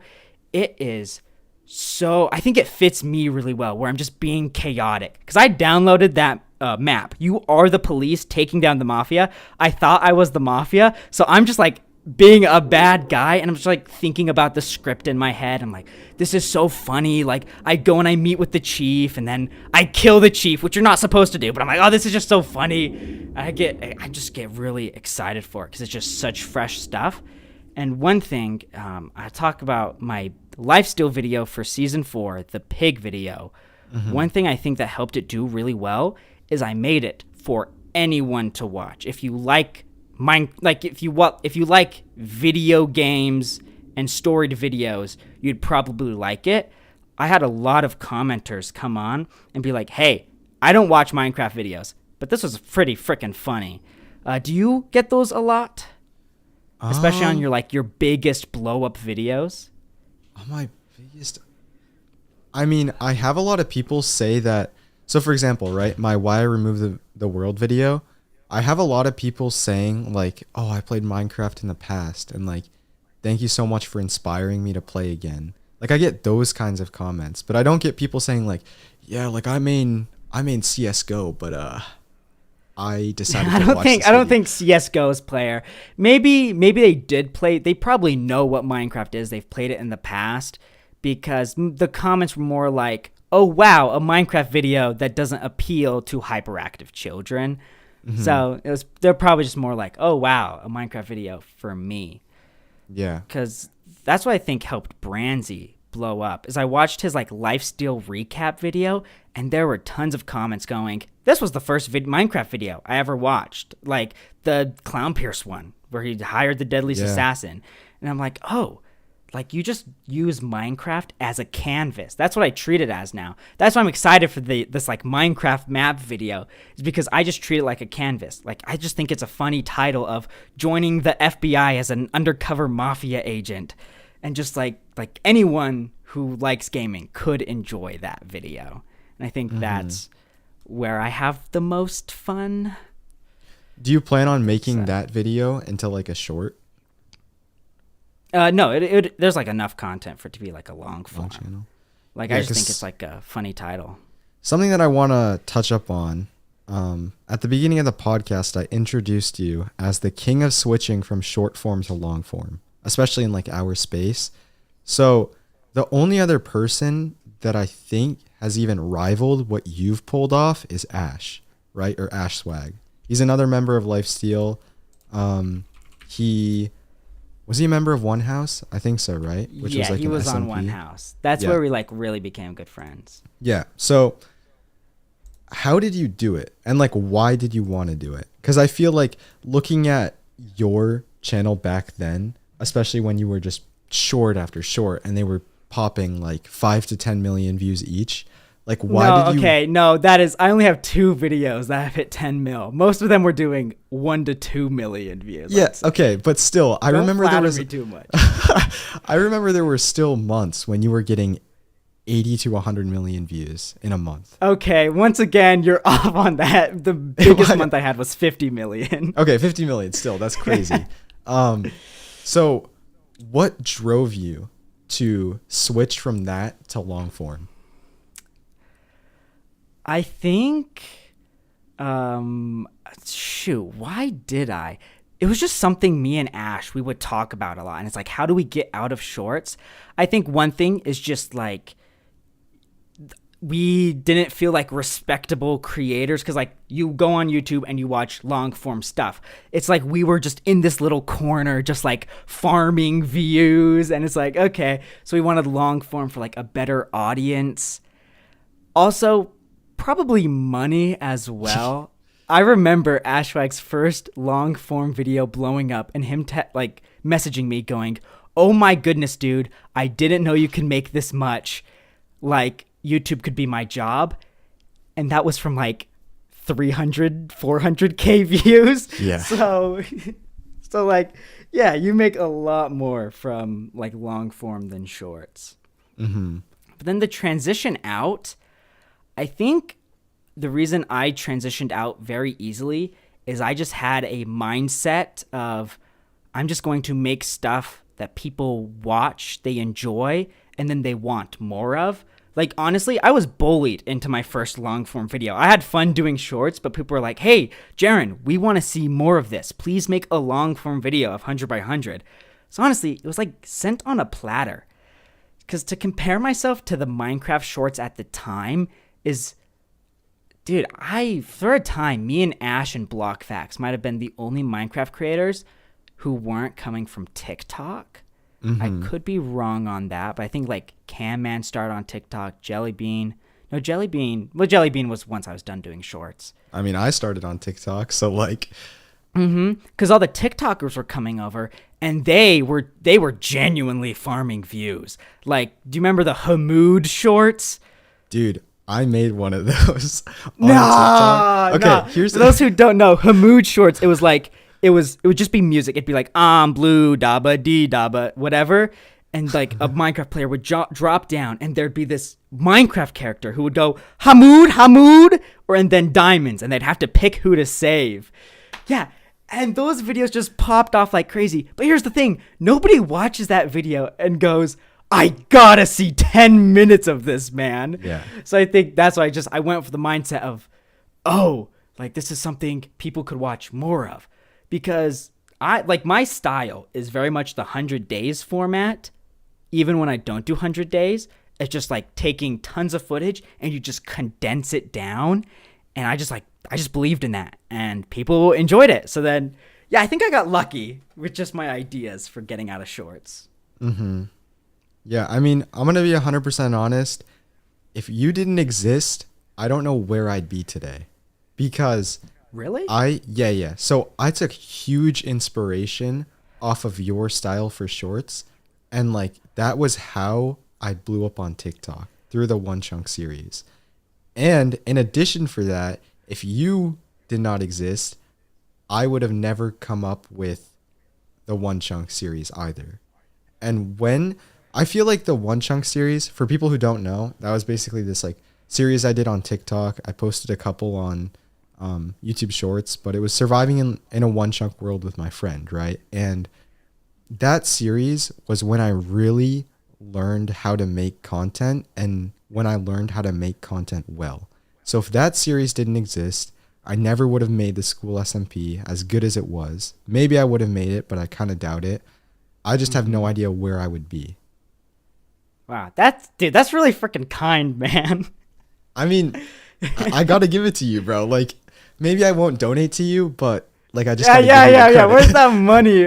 It is so, I think it fits me really well, where I'm just being chaotic because I downloaded that map. You are the police taking down the mafia. I thought I was the mafia, so I'm just like being a bad guy, and I'm just like thinking about the script in my head. I'm like, this is so funny. Like, I go and I meet with the chief, and then I kill the chief, which you're not supposed to do, but I'm like, oh, this is just so funny. I just get really excited for it because it's just such fresh stuff. And one thing, I talk about my lifesteal video for season 4, the pig video. One thing I think that helped it do really well is I made it for anyone to watch. If you like if you like video games and storied videos, you'd probably like it. I had a lot of commenters come on and be like, hey, I don't watch Minecraft videos, but this was pretty freaking funny. Do you get those a lot? Especially on your biggest blow up videos? On my biggest, I mean, I have a lot of people say that. So for example, right, my why I removed the world video, I have a lot of people saying like, oh, I played Minecraft in the past, and like, thank you so much for inspiring me to play again. Like, I get those kinds of comments, but I don't get people saying like, yeah, like I mean CS:GO, but I decided to watch this I don't video. think CS:GO's player. Maybe they did play. They probably know what Minecraft is. They've played it in the past, because the comments were more like, "Oh wow, a Minecraft video that doesn't appeal to hyperactive children." So they're probably just more like, "Oh wow, a Minecraft video for me." Yeah. Because that's what I think helped Branzy blow up. Is I watched his lifesteal recap video, and there were tons of comments going, this was the first Minecraft video I ever watched, like the Clown Pierce one where he hired the deadliest assassin. And I'm like, oh, like you just use Minecraft as a canvas. That's what I treat it as now. That's why I'm excited for this Minecraft map video, is because I just treat it like a canvas. Like, I just think it's a funny title of joining the FBI as an undercover mafia agent, and just like anyone who likes gaming could enjoy that video. And I think that's where I have the most fun. Do you plan on making that video into like a short? No, there's enough content for it to be a long form channel. I just think it's a funny title. Something that I want to touch up on. At the beginning of the podcast, I introduced you as the king of switching from short form to long form, especially in our space. So the only other person that I think has even rivaled what you've pulled off is Ash, right? Or Ash Swag. He's another member of Lifesteal. Was he a member of One House? I think so, right? Which was he was on One House. That's where we really became good friends. Yeah. So how did you do it? And why did you want to do it? Because I feel like looking at your channel back then, especially when you were just short after short and they were popping 5 to 10 million views each, that is, I only have 2 videos that have hit 10 mil. Most of them were doing 1 to 2 million views. Yeah, okay, but still, I remember there was me too much. I remember there were still months when you were getting 80 to 100 million views in a month. Okay, once again, you're off on that. The biggest month I had was 50 million. Okay, 50 million still, that's crazy. So what drove you to switch from that to long form? I think, why did I? It was just something me and Ash, we would talk about a lot. And it's how do we get out of shorts? I think one thing is just we didn't feel like respectable creators, because you go on YouTube and you watch long form stuff. It's we were just in this little corner, just farming views. And it's okay, so we wanted long form for a better audience. Also, probably money as well. I remember Ashwag's first long form video blowing up and him messaging me going, oh my goodness, dude, I didn't know you could make this much. YouTube could be my job. And that was from 300, 400K views. Yeah. So yeah, you make a lot more from long form than shorts. Mm-hmm. But then the transition out, I think the reason I transitioned out very easily is I just had a mindset of I'm just going to make stuff that people watch, they enjoy, and then they want more of. Like, honestly, I was bullied into my first long form video. I had fun doing shorts, but people were like, hey, Jaron, we want to see more of this. Please make a long form video of 100 by 100. So honestly, it was like sent on a platter. Because to compare myself to the Minecraft shorts at the time is, dude, for a time, me and Ash and BlockFacts might have been the only Minecraft creators who weren't coming from TikTok. I could be wrong on that, but I think like Cam Man started on TikTok, Jellybean was once I was done doing shorts. I mean, I started on TikTok, so like, Because all the TikTokers were coming over, and they were genuinely farming views. Like, do you remember the Hamoud shorts? dude, I made one of those on TikTok. Okay, here's For those who don't know, Hamoud shorts. It was like it would just be music. It'd be like blue daba dee daba whatever, and like a Minecraft player would drop down, and there'd be this Minecraft character who would go Hamoud, and then diamonds, and they'd have to pick who to save. Yeah. And those videos just popped off like crazy. But here's the thing. Nobody watches that video and goes, I gotta see 10 minutes of this, man. Yeah. So I think that's why I went for the mindset of, oh, like this is something people could watch more of. Because my style is very much the 100 days format. Even when I don't do 100 days, it's just like taking tons of footage and you just condense it down. And I just believed in that, and people enjoyed it. So then, yeah, I think I got lucky with just my ideas for getting out of shorts. Yeah, I mean, I'm going to be 100% honest. If you didn't exist, I don't know where I'd be today. Because Really? yeah. So I took huge inspiration off of your style for shorts. And like, that was how I blew up on TikTok, through the One Chunk series. And in addition for that, if you did not exist, I would have never come up with the One Chunk series either. And when I feel like the One Chunk series, for people who don't know, that was basically this like series I did on TikTok. I posted a couple on YouTube Shorts, but it was surviving in a One Chunk world with my friend, right? And that series was when I really learned how to make content, and when I learned how to make content well. So if that series didn't exist, I never would have made the school SMP as good as it was. Maybe I would have made it, but I kind of doubt it. I just have no idea where I would be. Wow, that's really freaking kind, man. I mean, I gotta give it to you, bro. Like, maybe I won't donate to you, but like, I just gotta give you the credit. Where's that money?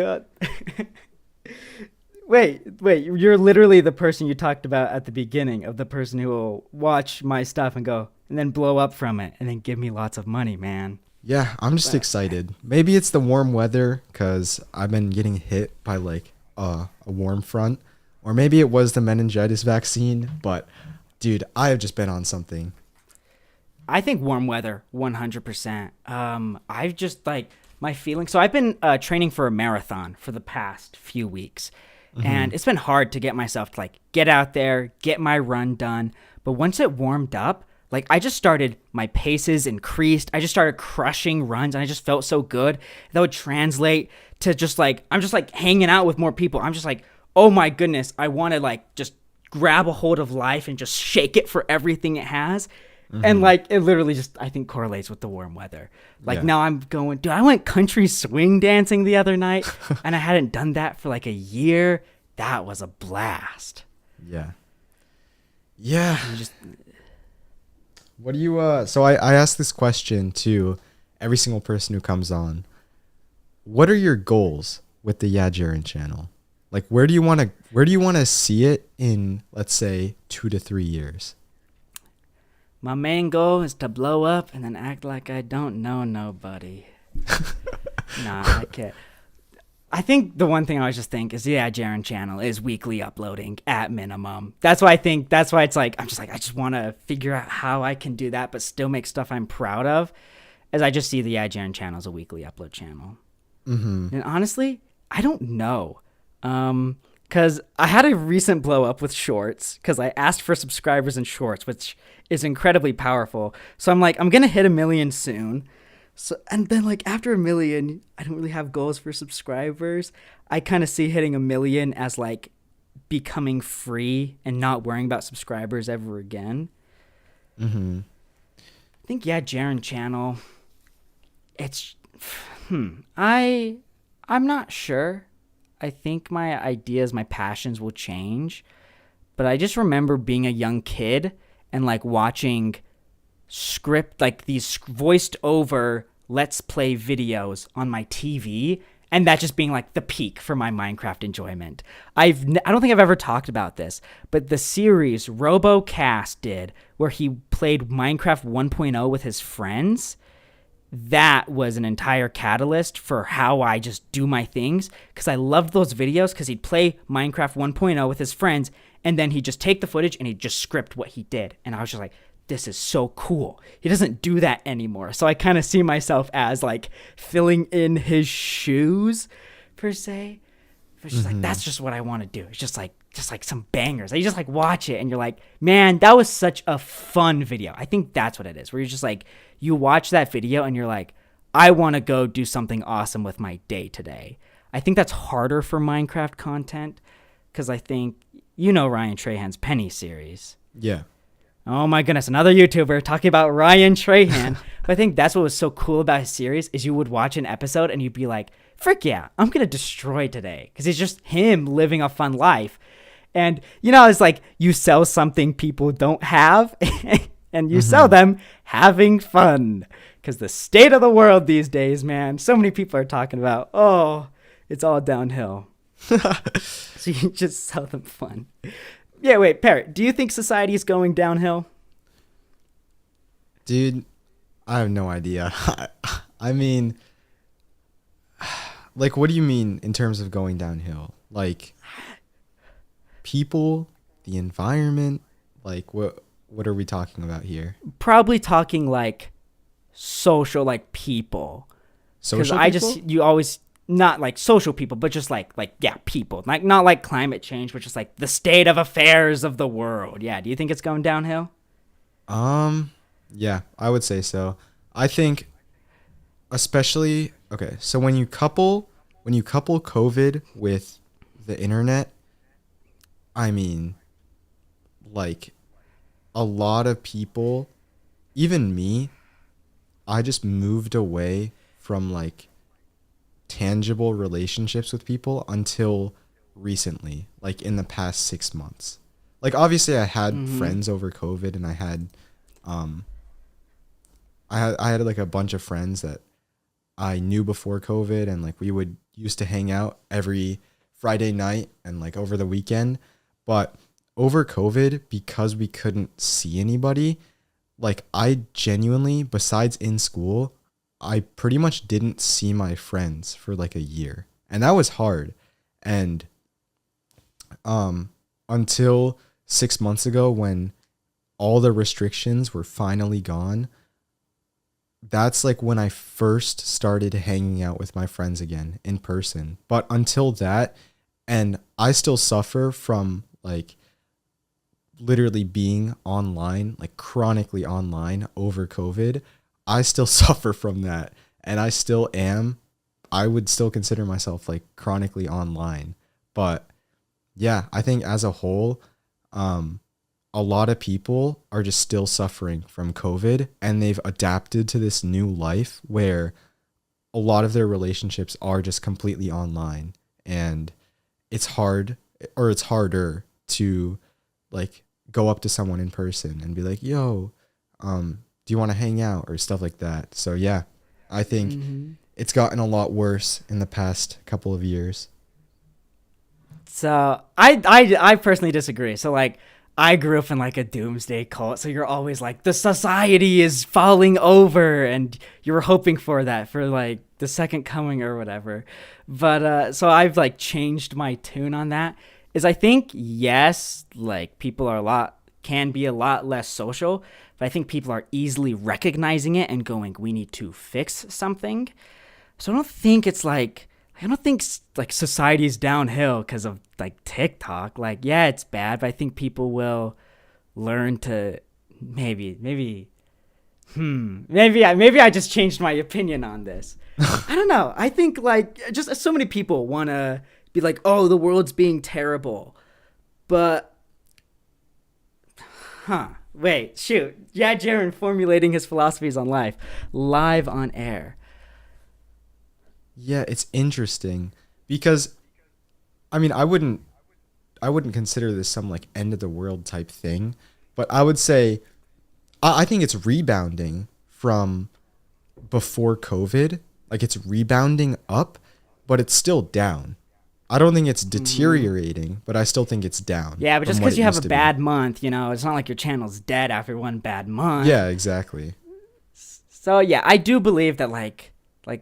Wait, you're literally the person you talked about at the beginning, of the person who will watch my stuff and go, and then blow up from it, and then give me lots of money, man. Yeah, I'm just excited. Maybe it's the warm weather, because I've been getting hit by like a warm front. Or maybe it was the meningitis vaccine, but dude, I have just been on something. I think warm weather, 100%. I've just like my feeling. So I've been training for a marathon for the past few weeks. And it's been hard to get myself to like get out there, get my run done. But once it warmed up, like I just started, my paces increased. I just started crushing runs, and I just felt so good. That would translate to just like, I'm just like hanging out with more people. I'm just like, oh my goodness, I want to like just grab a hold of life and just shake it for everything it has. And like, it literally just, I think, correlates with the warm weather. Like now I'm going, dude, I went country swing dancing the other night, and I hadn't done that for like a year. That was a blast. Yeah. What do you, so I ask this question to every single person who comes on. What are your goals with the Jaron channel? Like, where do you want to see it in, let's say, 2 to 3 years? My main goal is to blow up and then act like I don't know nobody. Nah, I can't. I think the one thing I always just think is the Jaron channel is weekly uploading at minimum. That's why it's like, I just want to figure out how I can do that, but still make stuff I'm proud of, as I just see the Jaron channel as a weekly upload channel. And honestly, I don't know. Because I had a recent blow up with shorts, because I asked for subscribers in shorts, which is incredibly powerful. So I'm like, I'm going to hit 1 million soon. So, and then like after 1 million, I don't really have goals for subscribers. I kind of see hitting 1 million as like becoming free and not worrying about subscribers ever again. Mm-hmm. I think, yeah, Jaron channel. It's, I'm not sure. I think my ideas, my passions will change. But I just remember being a young kid and like watching like these voiced over let's play videos on my TV, and that just being like the peak for my Minecraft enjoyment. I don't think I've ever talked about this, but the series RoboCast did, where he played Minecraft 1.0 with his friends, that was an entire catalyst for how I just do my things, because I loved those videos because he'd play Minecraft 1.0 with his friends, and then he'd just take the footage and he'd just script what he did. And I was just like, this is so cool. He doesn't do that anymore. So I kind of see myself as like filling in his shoes per se. It's just like, that's just what I want to do. It's just like some bangers. You just like watch it and you're like, man, that was such a fun video. I think that's what it is, where you're just like, you watch that video and you're like, I want to go do something awesome with my day today. I think that's harder for Minecraft content because I think, Ryan Trahan's Penny series. Yeah. Oh my goodness, another YouTuber talking about Ryan Trahan. But I think that's what was so cool about his series is you would watch an episode and you'd be like, frick yeah, I'm going to destroy today. Because it's just him living a fun life. And, it's like you sell something people don't have and you sell them having fun. Because the state of the world these days, man, so many people are talking about, it's all downhill. So you just sell them fun. Yeah, wait, Parrot, do you think society is going downhill? Dude, I have no idea. I mean, like, what do you mean in terms of going downhill? Like, people, the environment, like, what are we talking about here? Probably talking, like, social, like, people. Social Because people? you always... Not like social people, but just like people. Like not like climate change, but just like the state of affairs of the world. Yeah. Do you think it's going downhill? Yeah, I would say so. I think especially so when you couple COVID with the internet, I mean, like a lot of people, even me, I just moved away from like tangible relationships with people until recently, like in the past 6 months. Like obviously I had friends over COVID, and I had like a bunch of friends that I knew before COVID, and like we would used to hang out every Friday night and like over the weekend. But over COVID, because we couldn't see anybody, like I genuinely, besides in school, I pretty much didn't see my friends for like a year, and that was hard. And until 6 months ago, when all the restrictions were finally gone, that's like when I first started hanging out with my friends again in person. But until that, and I still suffer from like literally being online, like chronically online over COVID. I still suffer from that, and I still am. I would still consider myself like chronically online. But yeah, I think as a whole, a lot of people are just still suffering from COVID, and they've adapted to this new life where a lot of their relationships are just completely online, and it's hard, or it's harder to like go up to someone in person and be like, yo, do you want to hang out or stuff like that? So yeah, I think it's gotten a lot worse in the past couple of years. So I personally disagree. So like I grew up in like a doomsday cult. So you're always like the society is falling over, and you were hoping for that for like the second coming or whatever. But so I've like changed my tune on that. Is I think yes, like people can be a lot less social. But I think people are easily recognizing it and going, we need to fix something. So I don't think society is downhill because of like TikTok. Like, yeah, it's bad, but I think people will learn to maybe I just changed my opinion on this. I don't know. I think like just so many people want to be like, oh, the world's being terrible. But, wait, shoot. Yeah, Jaron formulating his philosophies on life live on air. Yeah, it's interesting because I mean, I wouldn't consider this some like end of the world type thing, but I would say I think it's rebounding from before COVID. Like it's rebounding up, but it's still down. I don't think it's deteriorating, but I still think it's down. Yeah, but just from what because it you have used a to be. bad month, it's not like your channel's dead after one bad month. Yeah, exactly. So yeah, I do believe that like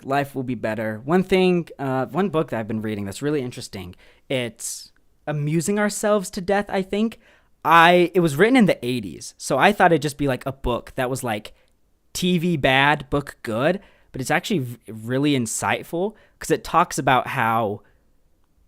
life will be better. One book that I've been reading that's really interesting. It's Amusing Ourselves to Death, I think. It was written in the 80s, so I thought it'd just be like a book that was like TV bad, book good, but it's actually really insightful because it talks about how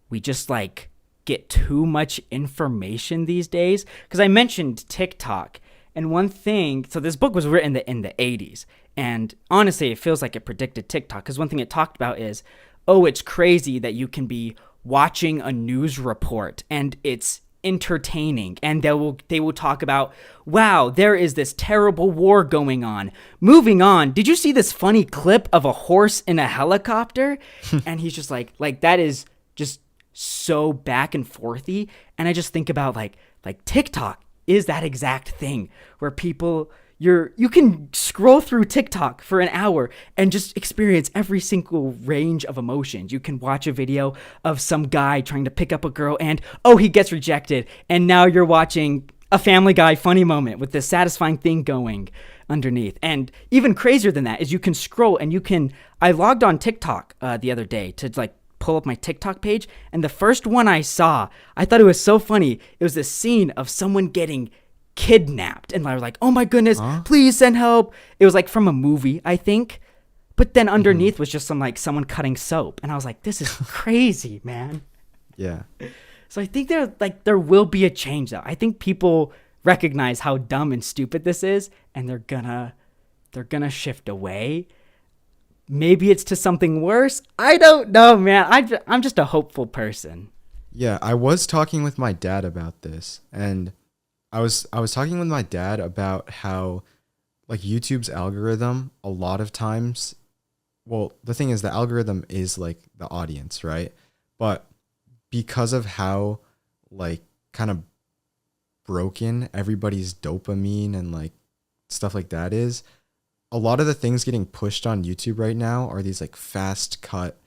we just like get too much information these days. Because I mentioned TikTok, and one thing, so this book was written in the 80s, and honestly, it feels like it predicted TikTok because one thing it talked about is, oh, it's crazy that you can be watching a news report and it's entertaining, and they will talk about, wow, there is this terrible war going on. Moving on, did you see this funny clip of a horse in a helicopter? And he's just like that is just so back and forthy. And I just think about like TikTok is that exact thing where people you can scroll through TikTok for an hour and just experience every single range of emotions. You can watch a video of some guy trying to pick up a girl and, oh, he gets rejected. And now you're watching a Family Guy funny moment with this satisfying thing going underneath. And even crazier than that is you can scroll and I logged on TikTok the other day to like pull up my TikTok page. And the first one I saw, I thought it was so funny. It was this scene of someone getting kidnapped, and I was like, oh my goodness, please send help. It was like from a movie, I think, but then underneath was just someone cutting soap, and I was like, this is crazy, man. Yeah. So I think there will be a change though. I think people recognize how dumb and stupid this is, and they're gonna shift away. Maybe it's to something worse. I don't know, man. I'm just a hopeful person. Yeah, I was talking with my dad about this, and I was talking with my dad about how like YouTube's algorithm a lot of times, well, the thing is the algorithm is like the audience, right? But because of how like kind of broken everybody's dopamine and like stuff like that is, a lot of the things getting pushed on YouTube right now are these like fast cut,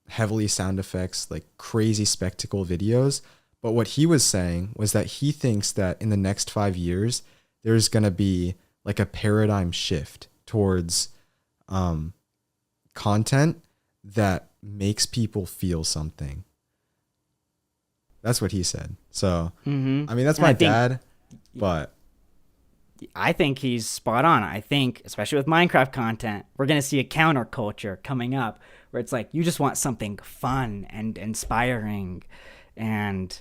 heavily sound effects, like crazy spectacle videos. But what he was saying was that he thinks that in the next 5 years, there's going to be like a paradigm shift towards content that makes people feel something. That's what he said. So, I mean, that's my dad, but I think he's spot on. I think, especially with Minecraft content, we're going to see a counterculture coming up where it's like, you just want something fun and inspiring. And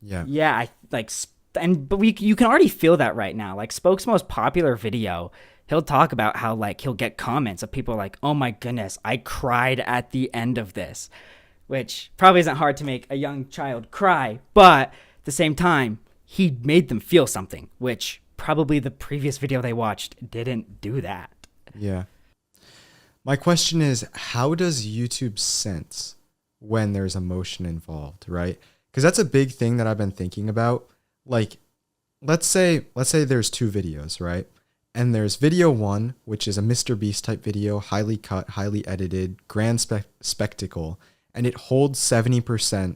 yeah, you can already feel that right now. Like Spoke's most popular video, he'll talk about how like he'll get comments of people like, oh my goodness, I cried at the end of this, which probably isn't hard to make a young child cry, but at the same time, he made them feel something, which probably the previous video they watched didn't do that. Yeah. My question is, how does YouTube sense when there's emotion involved, right? Because that's a big thing that I've been thinking about. Like, let's say there's two videos, right? And there's video one, which is a Mr. Beast type video, highly cut, highly edited, grand spectacle, and it holds 70%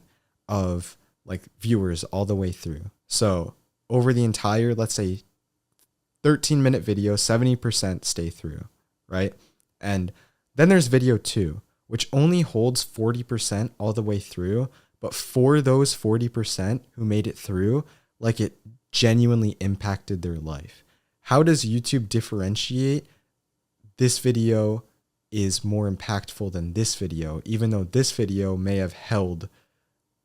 of like viewers all the way through. So over the entire, let's say, 13-minute video, 70% stay through, right? And then there's video two, which only holds 40% all the way through. But for those 40% who made it through, like it genuinely impacted their life. How does YouTube differentiate this video is more impactful than this video, even though this video may have held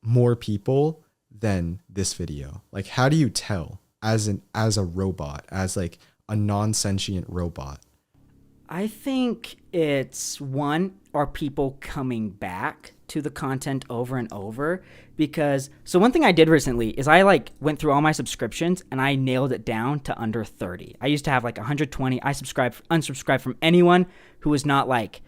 more people than this video? Like, how do you tell as a robot, as like a non-sentient robot? I think it's one, are people coming back to the content over and over? Because so one thing I did recently is I like went through all my subscriptions and I nailed it down to under 30. I used to have like 120. I unsubscribed from anyone who was not like,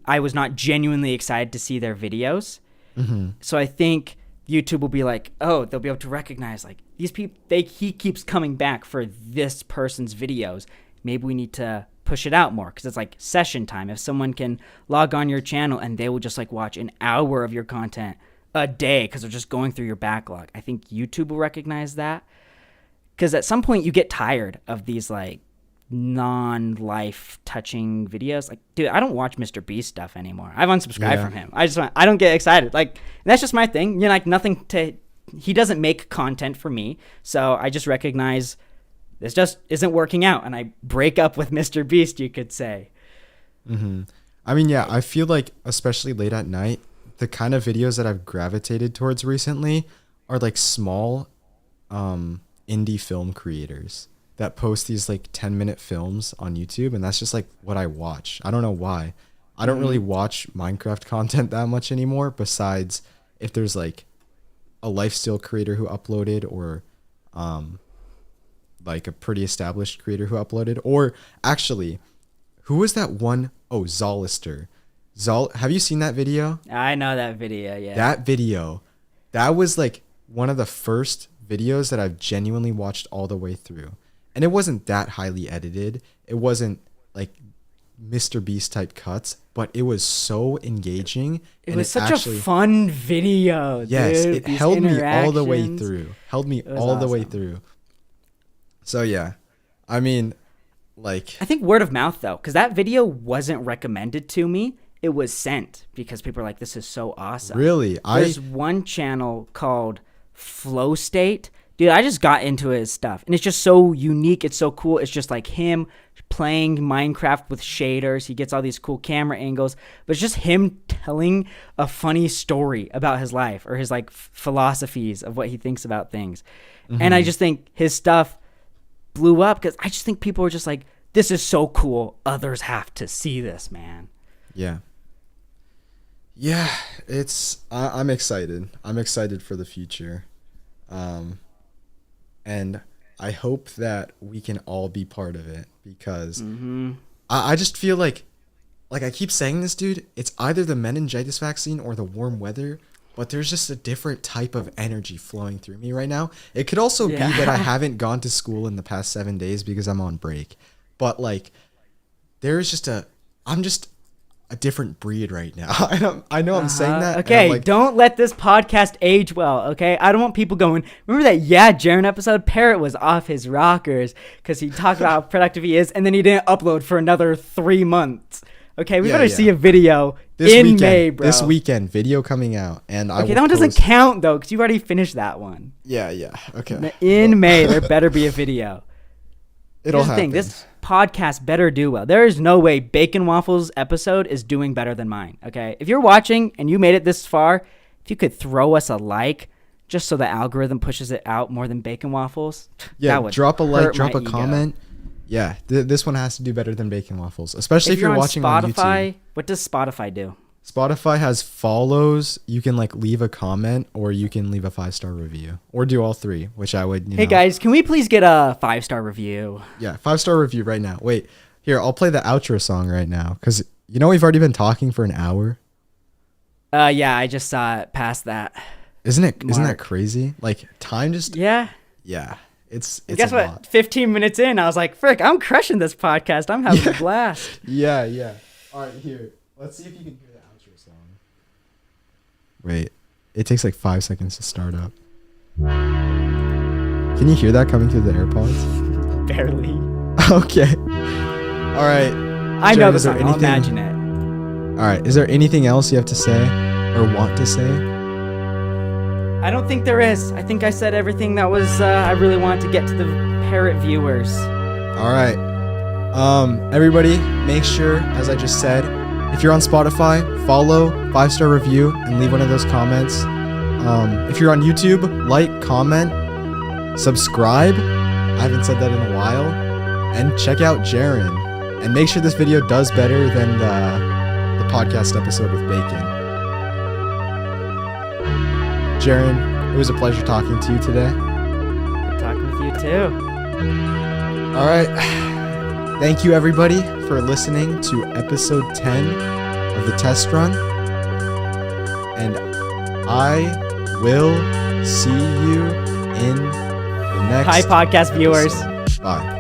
I was not genuinely excited to see their videos. Mm-hmm. So I think YouTube will be like, oh, they'll be able to recognize like these people, he keeps coming back for this person's videos. Maybe we need to push it out more, because it's like session time. If someone can log on your channel and they will just like watch an hour of your content a day because they're just going through your backlog, I think YouTube will recognize that. Because at some point you get tired of these like non-life touching videos. Like, dude, I don't watch Mr. Beast stuff anymore. I've unsubscribed from him. I don't get excited. Like, that's just my thing. You know, like nothing to, he doesn't make content for me. So I just recognize this just isn't working out, and I break up with Mr. Beast, you could say. Mm-hmm. I mean, yeah, I feel like, especially late at night, the kind of videos that I've gravitated towards recently are like small indie film creators that post these like 10-minute films on YouTube, and that's just like what I watch. I don't know why. I don't really watch Minecraft content that much anymore, besides if there's like a lifestyle creator who uploaded, or like a pretty established creator who uploaded. Or actually, who was that one? Oh, Zolister. Have you seen that video? I know that video, yeah. That video, that was like one of the first videos that I've genuinely watched all the way through. And it wasn't that highly edited. It wasn't like Mr. Beast type cuts, but it was so engaging. It was such a fun video, yes, dude. it held me all the way interactions. through. Held me all the way through. So yeah, I mean, like, I think word of mouth though, because that video wasn't recommended to me. It was sent because people are like, "This is so awesome." Really, there's one channel called Flow State. Dude, I just got into his stuff, and it's just so unique. It's so cool. It's just like him playing Minecraft with shaders. He gets all these cool camera angles, but it's just him telling a funny story about his life, or his like philosophies of what he thinks about things. Mm-hmm. And I just think his stuff blew up because I just think people were just like, this is so cool. Others have to see this, man. Yeah. Yeah, I'm excited. I'm excited for the future. And I hope that we can all be part of it, because I just feel like I keep saying this, dude, it's either the meningitis vaccine or the warm weather, but there's just a different type of energy flowing through me right now. It could also be that I haven't gone to school in the past 7 days because I'm on break. But like, there's just I'm just a different breed right now. I know I'm saying that. Okay, like, don't let this podcast age well, okay? I don't want people going, remember that Jaron episode? Parrot was off his rockers because he talked about how productive he is, and then he didn't upload for another 3 months. Okay, we better see a video in May, bro. This weekend, video coming out. And that one doesn't count, though, because you've already finished that one. Yeah, okay. In May, there better be a video. It'll happen. This podcast better do well. There is no way Bacon Waffles episode is doing better than mine, okay? If you're watching and you made it this far, if you could throw us a like, just so the algorithm pushes it out more than Bacon Waffles, yeah, that would drop a like, drop a ego. comment. Yeah, this one has to do better than Bacon Waffles, especially if you're watching Spotify, on YouTube. What does Spotify do? Spotify has follows. You can like leave a comment, or you can leave a 5-star review, or do all three, which I would. Hey guys, can we please get a 5-star review? Yeah, 5-star review right now. Wait, here, I'll play the outro song right now, because you know we've already been talking for an hour. Yeah, I just saw it past that. Isn't that crazy? Like, time just. Yeah. It's guess a what? lot. 15 minutes in, I was like, frick, I'm crushing this podcast. I'm having a blast. Yeah. All right, here. Let's see if you can hear the outro song. Wait, it takes like 5 seconds to start up. Can you hear that coming through the AirPods? Barely. Okay. All right. I know the song. I'll imagine it. All right. Is there anything else you have to say or want to say? I don't think there is. I think I said everything that was I really wanted to get to the Parrot viewers. All right. Everybody, make sure, as I just said, if you're on Spotify, follow, 5-star review, and leave one of those comments. If you're on YouTube, like, comment, subscribe. I haven't said that in a while. And check out Jaron. And make sure this video does better than the podcast episode with Bacon. Jaron, it was a pleasure talking to you today. Good talking with you too. All right. Thank you, everybody, for listening to episode 10 of the Testrun. And I will see you in the next Hi, podcast viewers. episode. Bye.